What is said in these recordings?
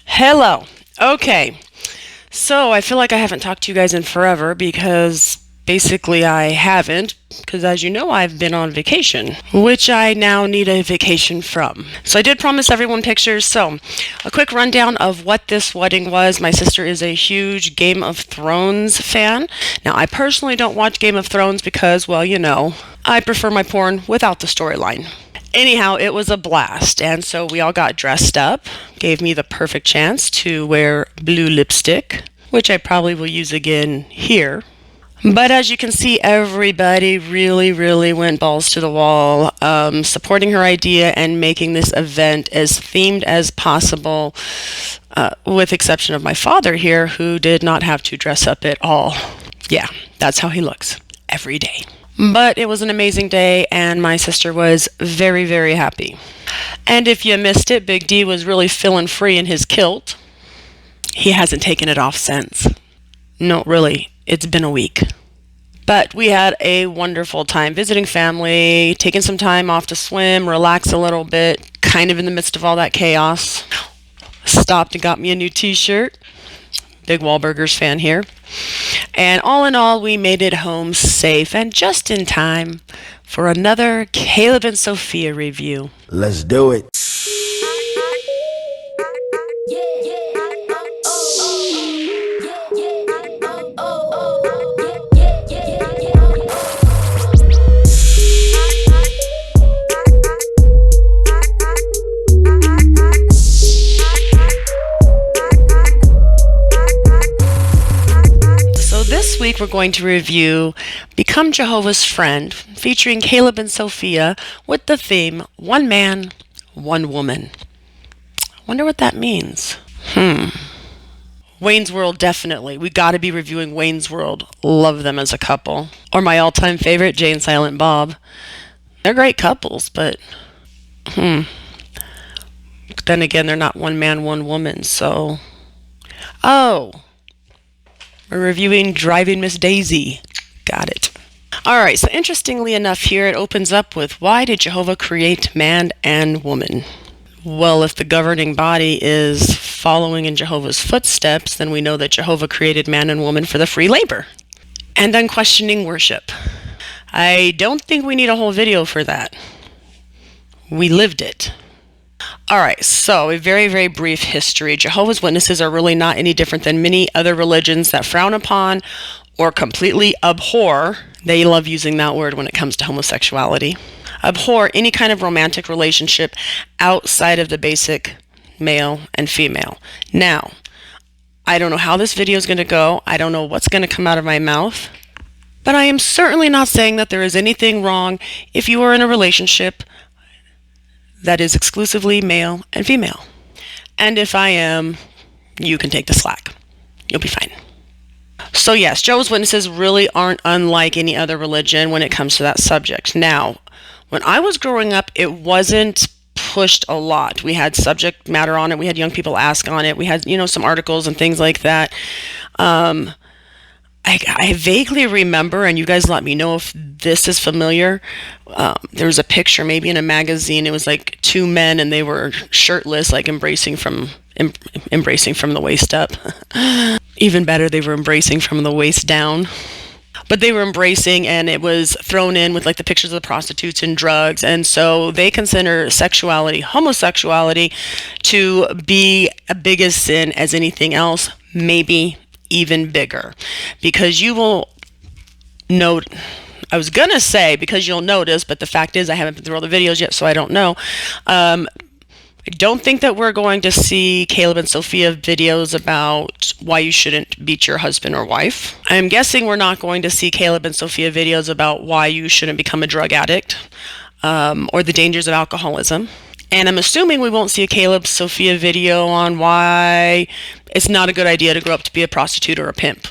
Hello. Okay. So I feel like I haven't talked to you guys in forever because basically I haven't, because as you know, I've been on vacation, which I now need a vacation from. So I did promise everyone pictures. So a quick rundown of what this wedding was. My sister is a huge Game of Thrones fan. Now, I personally don't watch Game of Thrones because, well, I prefer my porn without the storyline. Anyhow, it was a blast, and so we all got dressed up, gave me the perfect chance to wear blue lipstick, which I probably will use again here. But as you can see, everybody really went balls to the wall, supporting her idea and making this event as themed as possible, with exception of my father here, who did not have to dress up at all. Yeah, that's how he looks every day. But it was an amazing day, and my sister was very happy. And if you missed it, Big D was really feeling free in his kilt. He hasn't taken it off since. No, really, it's been a week. But we had a wonderful time visiting family, taking some time off to swim, relax a little bit, kind of in the midst of all that chaos. Stopped and got me a new t-shirt. Big Wahlburgers fan here. And all in all, we made it home safe and just in time for another Caleb and Sophia review. Let's do it. This week we're going to review Become Jehovah's Friend, featuring Caleb and Sophia, with the theme, One Man, One Woman. Wonder what that means. Wayne's World, definitely. We gotta be reviewing Wayne's World. Love them as a couple. Or my all-time favorite, Jay and Silent Bob. They're great couples, but then again, they're not one man, one woman, so... Oh! We're reviewing Driving Miss Daisy. Got it. Alright, so interestingly enough here, it opens up with, why did Jehovah create man and woman? Well, if the governing body is following in Jehovah's footsteps, then we know that Jehovah created man and woman for the free labor and unquestioning worship. I don't think we need a whole video for that. We lived it. Alright, so a very brief history. Jehovah's Witnesses are really not any different than many other religions that frown upon or completely abhor, they love using that word when it comes to homosexuality, abhor any kind of romantic relationship outside of the basic male and female. Now, I don't know how this video is going to go. I don't know what's going to come out of my mouth. But I am certainly not saying that there is anything wrong if you are in a relationship that is exclusively male and female. And if I am, you can take the slack. You'll be fine. So yes, Jehovah's Witnesses really aren't unlike any other religion when it comes to that subject. Now, when I was growing up, it wasn't pushed a lot. We had subject matter on it. We had young people ask on it. We had, some articles and things like that. I vaguely remember, and you guys let me know if this is familiar. There was a picture maybe in a magazine. It was like two men and they were shirtless, like embracing from the waist up. Even better, they were embracing from the waist down. But they were embracing, and it was thrown in with like the pictures of the prostitutes and drugs. And so they consider homosexuality, to be a big as sin as anything else, maybe even bigger. Because you will note, I was gonna say because you'll notice, but the fact is I haven't been through all the videos yet, so I don't know. I don't think that we're going to see Caleb and Sophia videos about why you shouldn't beat your husband or wife. I'm guessing we're not going to see Caleb and Sophia videos about why you shouldn't become a drug addict, or the dangers of alcoholism. And I'm assuming we won't see a Caleb Sophia video on why it's not a good idea to grow up to be a prostitute or a pimp.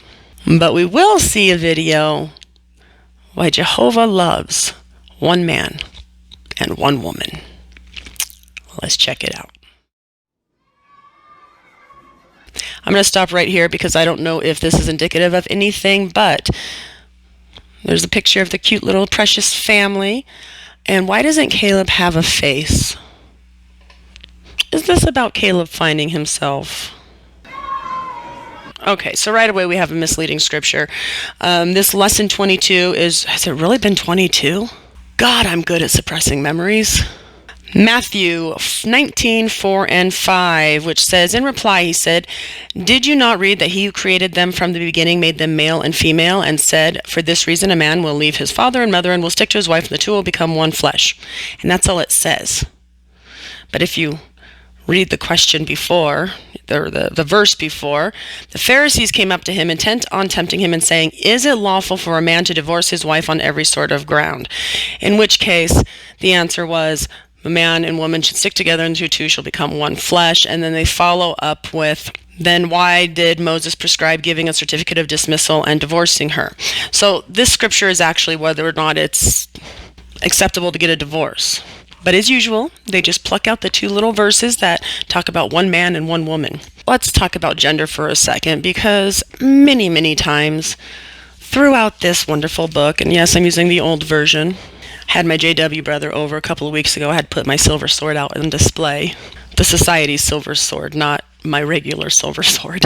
But we will see a video why Jehovah loves one man and one woman. Let's check it out. I'm going to stop right here because I don't know if this is indicative of anything, but there's a picture of the cute little precious family. And why doesn't Caleb have a face? Isn't this about Caleb finding himself? Okay, so right away we have a misleading scripture. This lesson 22 has it really been 22? God, I'm good at suppressing memories. Matthew 19:4-5, which says, in reply he said, did you not read that he who created them from the beginning made them male and female, and said, for this reason a man will leave his father and mother and will stick to his wife, and the two will become one flesh. And that's all it says. But if you read the question before, or the verse before, the Pharisees came up to him intent on tempting him and saying, is it lawful for a man to divorce his wife on every sort of ground? In which case the answer was, a man and woman should stick together and the two shall become one flesh. And then they follow up with, then why did Moses prescribe giving a certificate of dismissal and divorcing her? So this scripture is actually whether or not it's acceptable to get a divorce. But as usual, they just pluck out the two little verses that talk about one man and one woman. Let's talk about gender for a second, because many, many times throughout this wonderful book, and yes, I'm using the old version, had my JW brother over a couple of weeks ago. I had put my silver sword out on display. The Society's silver sword, not my regular silver sword.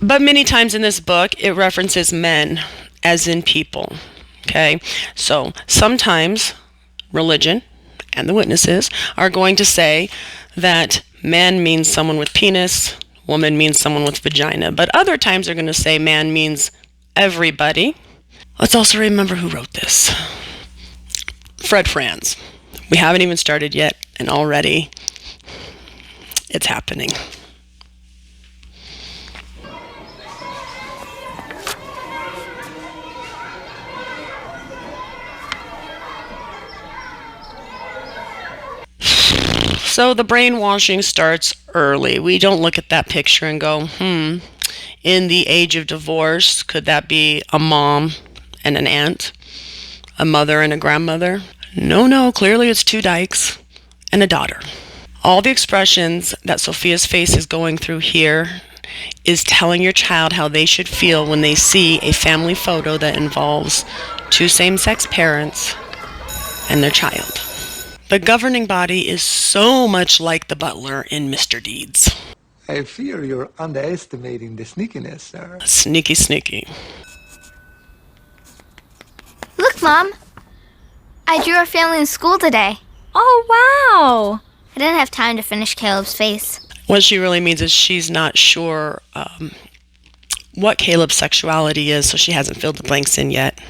But many times in this book, it references men as in people. Okay? So sometimes religion and the witnesses are going to say that man means someone with penis, woman means someone with vagina. But other times they're going to say man means everybody. Let's also remember who wrote this. Fred Franz. We haven't even started yet, and already it's happening. So the brainwashing starts early. We don't look at that picture and go, in the age of divorce, could that be a mom and an aunt? A mother and a grandmother? No, clearly it's two dykes and a daughter. All the expressions that Sophia's face is going through here is telling your child how they should feel when they see a family photo that involves two same-sex parents and their child. The governing body is so much like the butler in Mr. Deeds. I fear you're underestimating the sneakiness, sir. Sneaky. Look, Mom. I drew our family in school today. Oh, wow. I didn't have time to finish Caleb's face. What she really means is she's not sure what Caleb's sexuality is, so she hasn't filled the blanks in yet.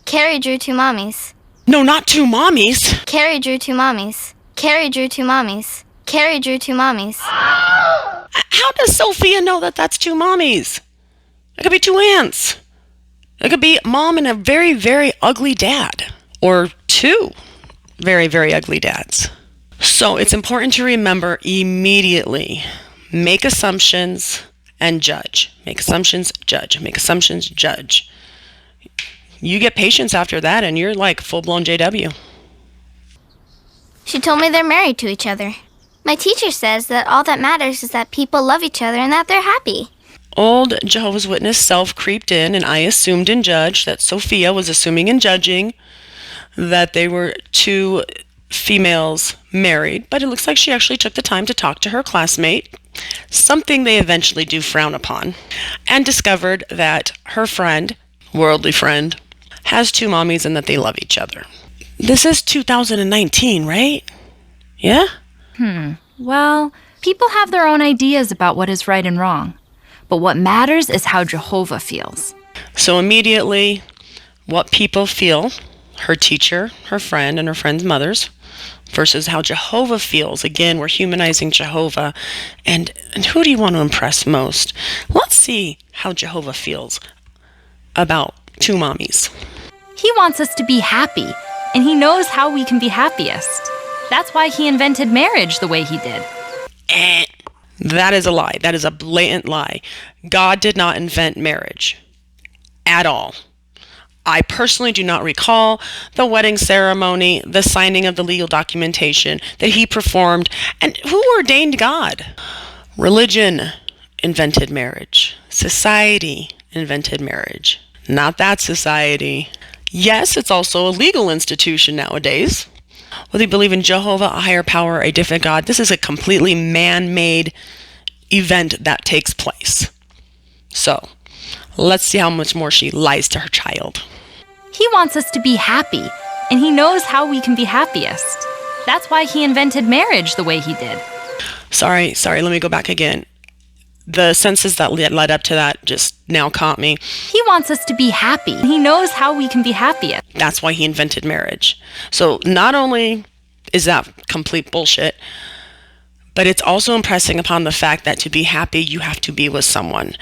Carrie drew two mommies. No, not two mommies. Carrie drew two mommies. Carrie drew two mommies. Carrie drew two mommies. How does Sophia know that that's two mommies? It could be two aunts. It could be mom and a very, very ugly dad. Or two very, very ugly dads. So it's important to remember immediately, make assumptions and judge. Make assumptions, judge. Make assumptions, judge. You get patience after that and you're like full-blown JW. She told me they're married to each other. My teacher says that all that matters is that people love each other and that they're happy. Old Jehovah's Witness self creeped in, and I assumed and judged that Sophia was assuming and judging that they were two females married, but it looks like she actually took the time to talk to her classmate, something they eventually do frown upon, and discovered that her friend, worldly friend, has two mommies and that they love each other. This is 2019, right? Yeah? Well, people have their own ideas about what is right and wrong. But what matters is how Jehovah feels. So immediately, what people feel, her teacher, her friend, and her friend's mothers, versus how Jehovah feels. Again, we're humanizing Jehovah. And who do you want to impress most? Let's see how Jehovah feels about two mommies. He wants us to be happy, and he knows how we can be happiest. That's why he invented marriage the way he did. That is a lie. That is a blatant lie. God did not invent marriage at all. I personally do not recall the wedding ceremony, the signing of the legal documentation that he performed. And who ordained God? Religion invented marriage. Society invented marriage. Not that society. Yes, it's also a legal institution nowadays. Whether you believe in Jehovah, a higher power, a different God, this is a completely man-made event that takes place. So, let's see how much more she lies to her child. He wants us to be happy, and he knows how we can be happiest. That's why he invented marriage the way he did. Sorry, let me go back again. The sentences that led up to that just now caught me. He wants us to be happy. He knows how we can be happiest. That's why he invented marriage. So not only is that complete bullshit, but it's also impressing upon the fact that to be happy, you have to be with someone.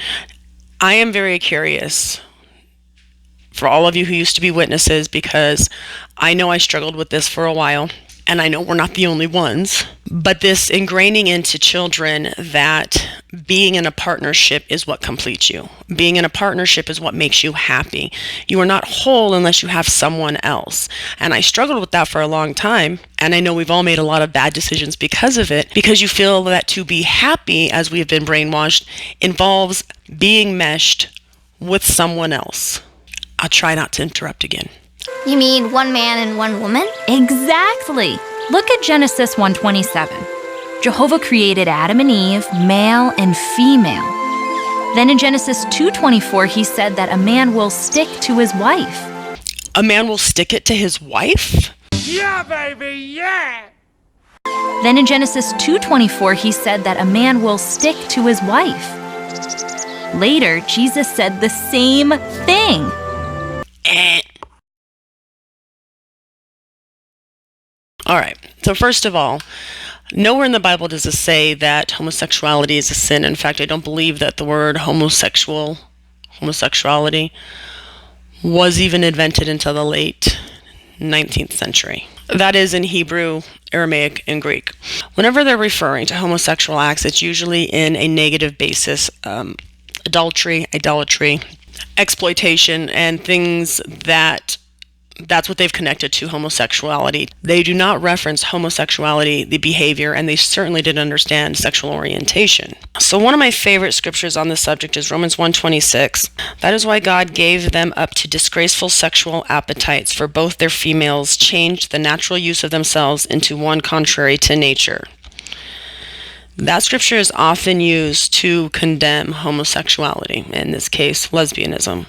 I am very curious for all of you who used to be witnesses, because I know I struggled with this for a while. And I know we're not the only ones, but this ingraining into children that being in a partnership is what completes you. Being in a partnership is what makes you happy. You are not whole unless you have someone else. And I struggled with that for a long time. And I know we've all made a lot of bad decisions because of it, because you feel that to be happy, as we have been brainwashed, involves being meshed with someone else. I'll try not to interrupt again. You mean one man and one woman? Exactly. Look at Genesis 1:27. Jehovah created Adam and Eve, male and female. Then in Genesis 2:24, he said that a man will stick to his wife. A man will stick it to his wife? Yeah, baby, yeah! Then in Genesis 2:24, he said that a man will stick to his wife. Later, Jesus said the same thing. All right. So first of all, nowhere in the Bible does it say that homosexuality is a sin. In fact, I don't believe that the word homosexuality was even invented until the late 19th century. That is in Hebrew, Aramaic, and Greek. Whenever they're referring to homosexual acts, it's usually in a negative basis. Adultery, idolatry, exploitation, and things that's what they've connected to homosexuality. They do not reference homosexuality, the behavior, and they certainly didn't understand sexual orientation. So one of my favorite scriptures on this subject is Romans 1:26. That is why God gave them up to disgraceful sexual appetites, for both their females changed the natural use of themselves into one contrary to nature. That scripture is often used to condemn homosexuality, in this case, lesbianism.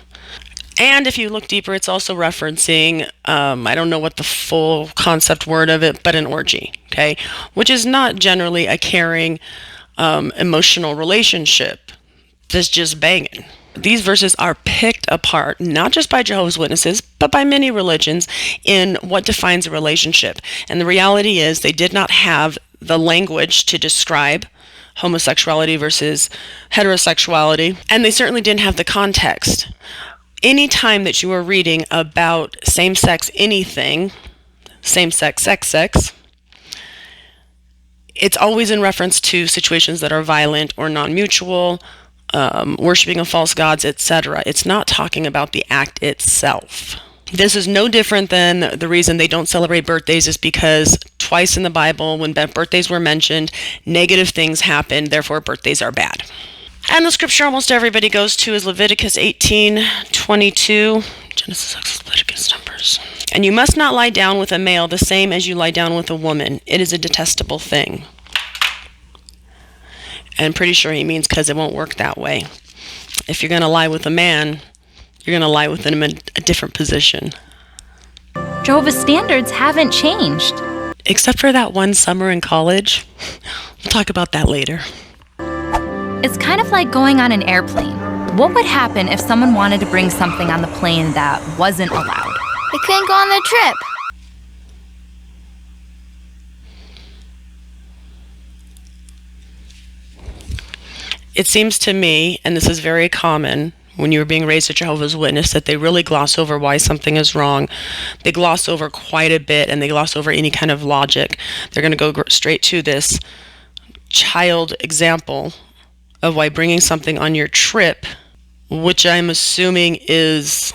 And if you look deeper, it's also referencing, I don't know what the full concept word of it, but an orgy, okay? Which is not generally a caring, emotional relationship. That's just banging. These verses are picked apart, not just by Jehovah's Witnesses, but by many religions in what defines a relationship. And the reality is they did not have the language to describe homosexuality versus heterosexuality, and they certainly didn't have the context. Any time that you are reading about same-sex anything, same-sex, sex, it's always in reference to situations that are violent or non-mutual, worshiping of false gods, etc. It's not talking about the act itself. This is no different than the reason they don't celebrate birthdays is because twice in the Bible, when birthdays were mentioned, negative things happened, therefore birthdays are bad. And the scripture almost everybody goes to is Leviticus 18:22, Genesis, Exodus, Leviticus, Numbers. And you must not lie down with a male the same as you lie down with a woman. It is a detestable thing. And I'm pretty sure he means because it won't work that way. If you're going to lie with a man, you're going to lie with him in a different position. Jehovah's standards haven't changed. Except for that one summer in college. We'll talk about that later. It's kind of like going on an airplane. What would happen if someone wanted to bring something on the plane that wasn't allowed? They couldn't go on their trip. It seems to me, and this is very common when you're being raised a Jehovah's Witness, that they really gloss over why something is wrong. They gloss over quite a bit, and they gloss over any kind of logic. They're going to go straight to this child example of why bringing something on your trip, which I'm assuming is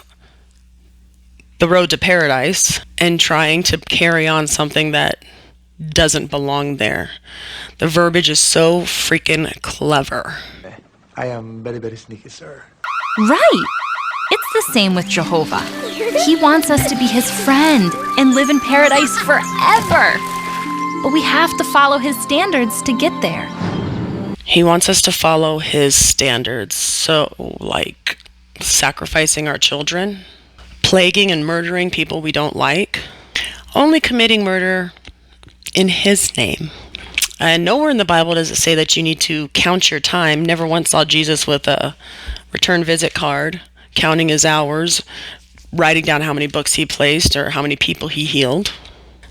the road to paradise, and trying to carry on something that doesn't belong there. The verbiage is so freaking clever. I am very, very sneaky, sir. Right. It's the same with Jehovah. He wants us to be his friend and live in paradise forever. But we have to follow his standards to get there. He wants us to follow his standards. So, like sacrificing our children, plaguing and murdering people we don't like, only committing murder in his name. And nowhere in the Bible does it say that you need to count your time. Never once saw Jesus with a return visit card, counting his hours, writing down how many books he placed or how many people he healed.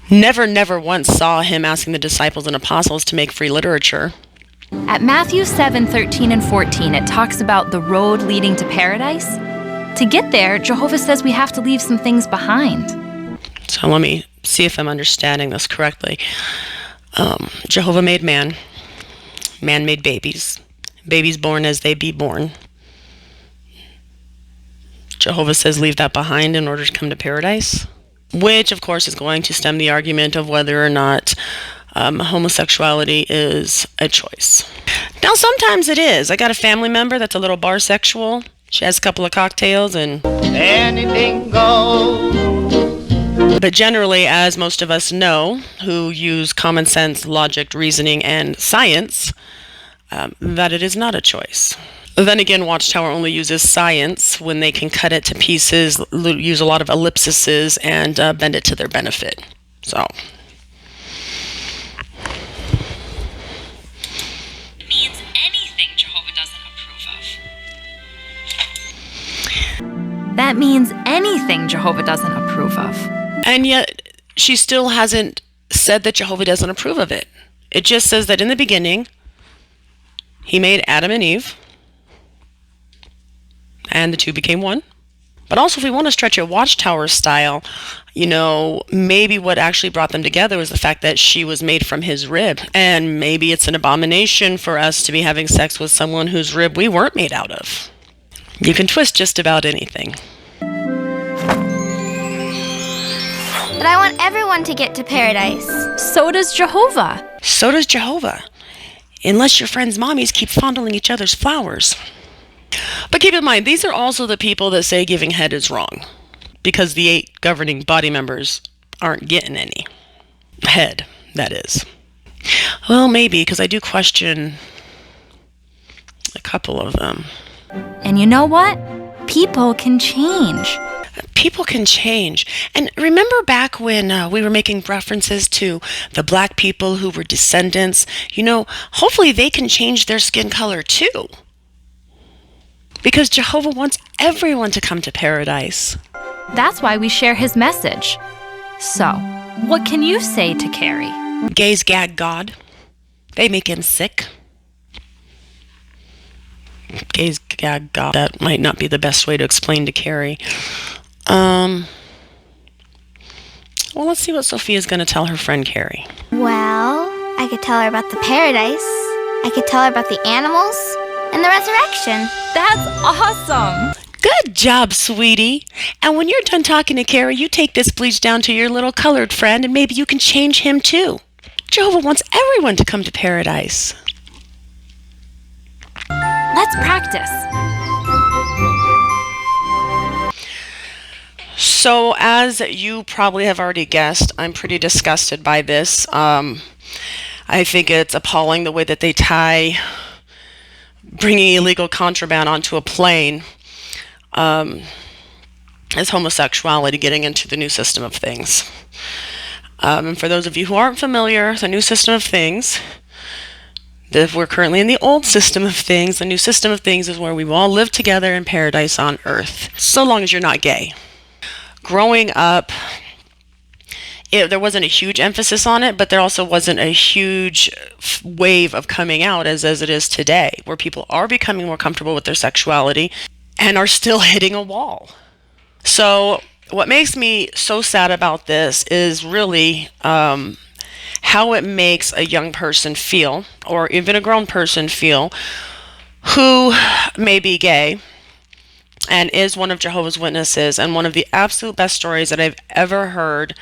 Never once saw him asking the disciples and apostles to make free literature. At Matthew 7:13 and 14, it talks about the road leading to paradise. To get there, Jehovah says we have to leave some things behind. So let me see if I'm understanding this correctly. Jehovah made man. Man made babies. Babies born as they be born. Jehovah says leave that behind in order to come to paradise, which of course is going to stem the argument of whether or not homosexuality is a choice. Now sometimes it is. I got a family member that's a little barsexual. She has a couple of cocktails and Anything goes. but generally, as most of us know who use common sense, logic, reasoning, and science, that it is not a choice. Then again, Watchtower only uses science when they can cut it to pieces, use a lot of ellipses, and bend it to their benefit. So. Means anything Jehovah doesn't approve of. That means anything Jehovah doesn't approve of. And yet, she still hasn't said that Jehovah doesn't approve of it. It just says that in the beginning, he made Adam and Eve, and the two became one. But also, if we want to stretch it Watchtower style, maybe what actually brought them together was the fact that she was made from his rib. And maybe it's an abomination for us to be having sex with someone whose rib we weren't made out of. You can twist just about anything. But I want everyone to get to paradise. So does Jehovah. So does Jehovah. Unless your friends' mommies keep fondling each other's flowers. But keep in mind, these are also the people that say giving head is wrong. Because the 8 governing body members aren't getting any. Head, that is. Well, maybe, because I do question a couple of them. And you know what? People can change. People can change. And remember back when we were making references to the black people who were descendants? Hopefully they can change their skin color too. Because Jehovah wants everyone to come to paradise. That's why we share his message. So, what can you say to Carrie? Gays gag God. They make him sick. Gays gag God. That might not be the best way to explain to Carrie. Well, let's see what Sophia's going to tell her friend Carrie. Well, I could tell her about the paradise. I could tell her about the animals and the resurrection. That's awesome! Good job, sweetie. And when you're done talking to Carrie, you take this bleach down to your little colored friend and maybe you can change him too. Jehovah wants everyone to come to paradise. Let's practice. So, as you probably have already guessed, I'm pretty disgusted by this. I think it's appalling the way that they tie bringing illegal contraband onto a plane as homosexuality getting into the new system of things. And for those of you who aren't familiar, the new system of things, we're currently in the old system of things. The new system of things is where we will all live together in paradise on earth, so long as you're not gay. Growing up, there wasn't a huge emphasis on it, but there also wasn't a huge wave of coming out as it is today, where people are becoming more comfortable with their sexuality and are still hitting a wall. So what makes me so sad about this is really how it makes a young person feel, or even a grown person feel, who may be gay and is one of Jehovah's Witnesses. And one of the absolute best stories that I've ever heard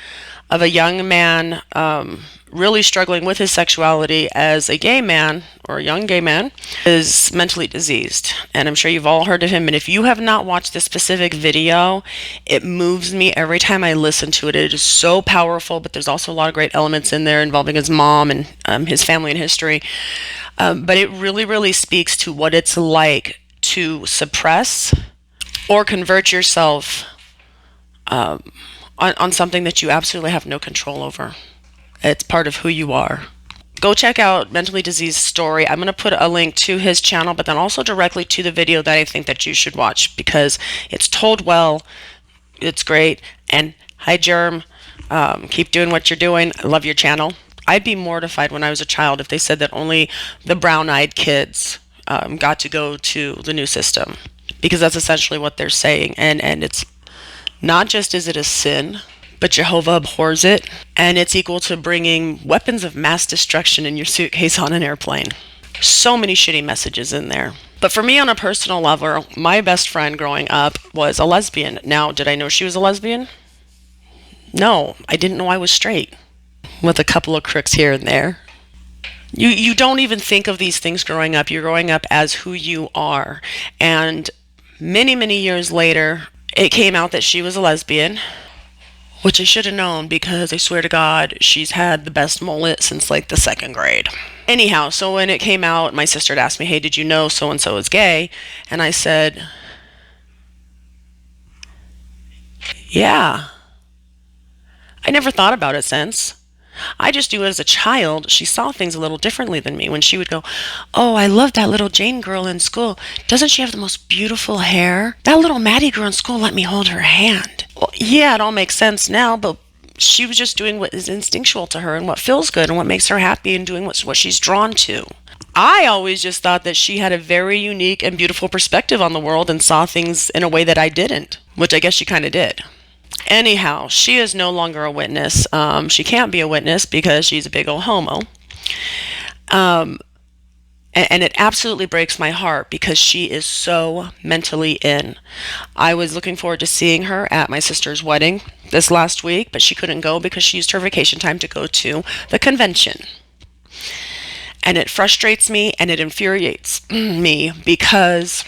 of a young man really struggling with his sexuality as a gay man, or a young gay man, is mentally diseased. And I'm sure you've all heard of him. And if you have not watched this specific video, it moves me every time I listen to it. It is so powerful, but there's also a lot of great elements in there involving his mom and his family and history. But it really, really speaks to what it's like to suppress or convert yourself on something that you absolutely have no control over. It's part of who you are. Go check out Mentally Diseased Story. I'm going to put a link to his channel, but then also directly to the video that I think that you should watch, because it's told well, it's great, and hi Germ, keep doing what you're doing. I love your channel. I'd be mortified when I was a child if they said that only the brown-eyed kids got to go to the new system, because that's essentially what they're saying. And it's not just is it a sin, but Jehovah abhors it, and it's equal to bringing weapons of mass destruction in your suitcase on an airplane. So many shitty messages in there. But for me, on a personal level, my best friend growing up was a lesbian. Now, did I know she was a lesbian? No, I didn't know I was straight, with a couple of crooks here and there. You don't even think of these things growing up. You're growing up as who you are. And many, many years later, it came out that she was a lesbian, which I should have known, because I swear to God, she's had the best mullet since like the 2nd grade. Anyhow, so when it came out, my sister had asked me, hey, did you know so-and-so is gay? And I said, yeah. I never thought about it since. I just knew as a child, she saw things a little differently than me. When she would go, oh, I love that little Jane girl in school. Doesn't she have the most beautiful hair? That little Maddie girl in school let me hold her hand. Well, yeah, it all makes sense now, but she was just doing what is instinctual to her and what feels good and what makes her happy and doing what she's drawn to. I always just thought that she had a very unique and beautiful perspective on the world and saw things in a way that I didn't, which I guess she kind of did. Anyhow, she is no longer a witness. She can't be a witness because she's a big old homo. And it absolutely breaks my heart because she is so mentally in. I was looking forward to seeing her at my sister's wedding this last week, but she couldn't go because she used her vacation time to go to the convention. And it frustrates me and it infuriates me because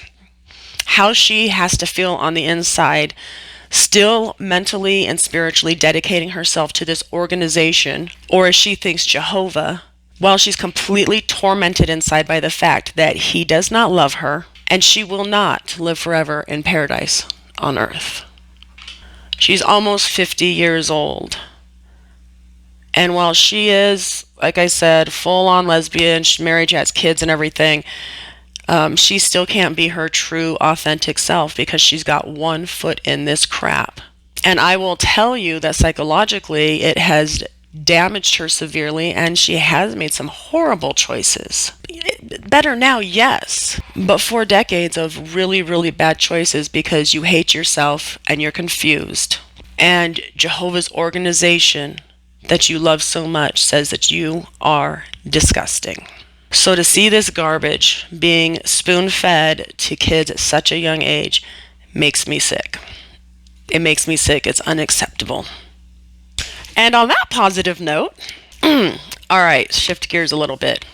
how she has to feel on the inside, still mentally and spiritually dedicating herself to this organization, or as she thinks, Jehovah, while she's completely tormented inside by the fact that he does not love her and she will not live forever in paradise on earth. She's almost 50 years old. And while she is, like I said, full-on lesbian, she's married, she has kids and everything, she still can't be her true, authentic self because she's got one foot in this crap. And I will tell you that psychologically it has damaged her severely, and she has made some horrible choices. Better now, yes, but 4 decades of really, really bad choices because you hate yourself and you're confused. And Jehovah's organization that you love so much says that you are disgusting. So to see this garbage being spoon-fed to kids at such a young age makes me sick. It makes me sick. It's unacceptable. And on that positive note, all right, shift gears a little bit.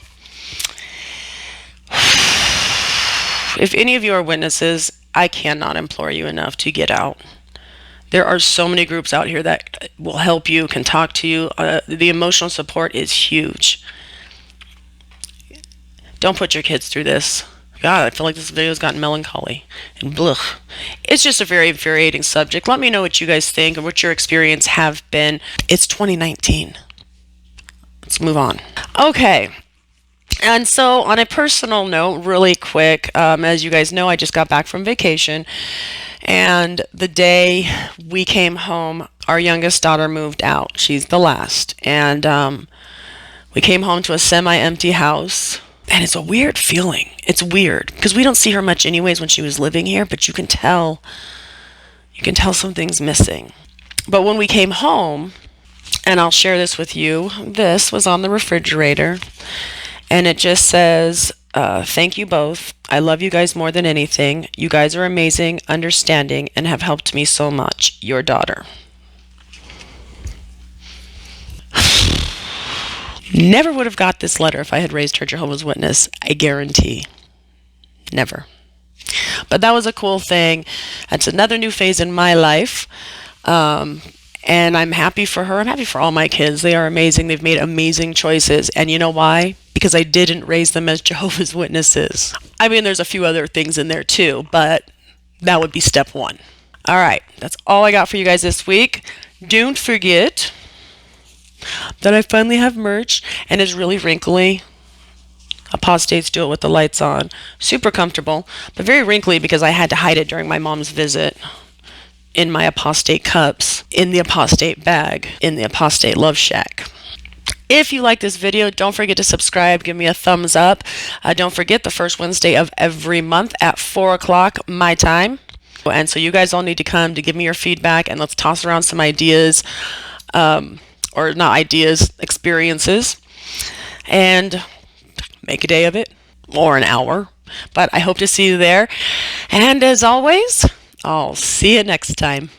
If any of you are witnesses, I cannot implore you enough to get out. There are so many groups out here that will help you, can talk to you. The emotional support is huge. Don't put your kids through this. God, I feel like this video's gotten melancholy and blech. It's just a very infuriating subject. Let me know what you guys think and what your experience have been. It's 2019. Let's move on. Okay. And so on a personal note, really quick, as you guys know, I just got back from vacation. And the day we came home, our youngest daughter moved out. She's the last. And we came home to a semi-empty house. And it's a weird feeling. It's weird because we don't see her much anyways when she was living here, but you can tell something's missing. But when we came home, and I'll share this with you, this was on the refrigerator, and it just says, thank you both. I love you guys more than anything. You guys are amazing, understanding, and have helped me so much. Your daughter. Never would have got this letter if I had raised her Jehovah's Witness, I guarantee. Never. But that was a cool thing. That's another new phase in my life. And I'm happy for her. I'm happy for all my kids. They are amazing. They've made amazing choices. And you know why? Because I didn't raise them as Jehovah's Witnesses. I mean, there's a few other things in there too, but that would be step one. All right, that's all I got for you guys this week. Don't forget that I finally have merch and it's really wrinkly. Apostates do it with the lights on. Super comfortable, but very wrinkly because I had to hide it during my mom's visit in my apostate cups, in the apostate bag, in the apostate love shack. If you like this video, don't forget to subscribe. Give me a thumbs up. Don't forget the first Wednesday of every month at 4 o'clock my time. And so you guys all need to come to give me your feedback and let's toss around some ideas, or not ideas, experiences, and make a day of it, or an hour. But I hope to see you there. And as always, I'll see you next time.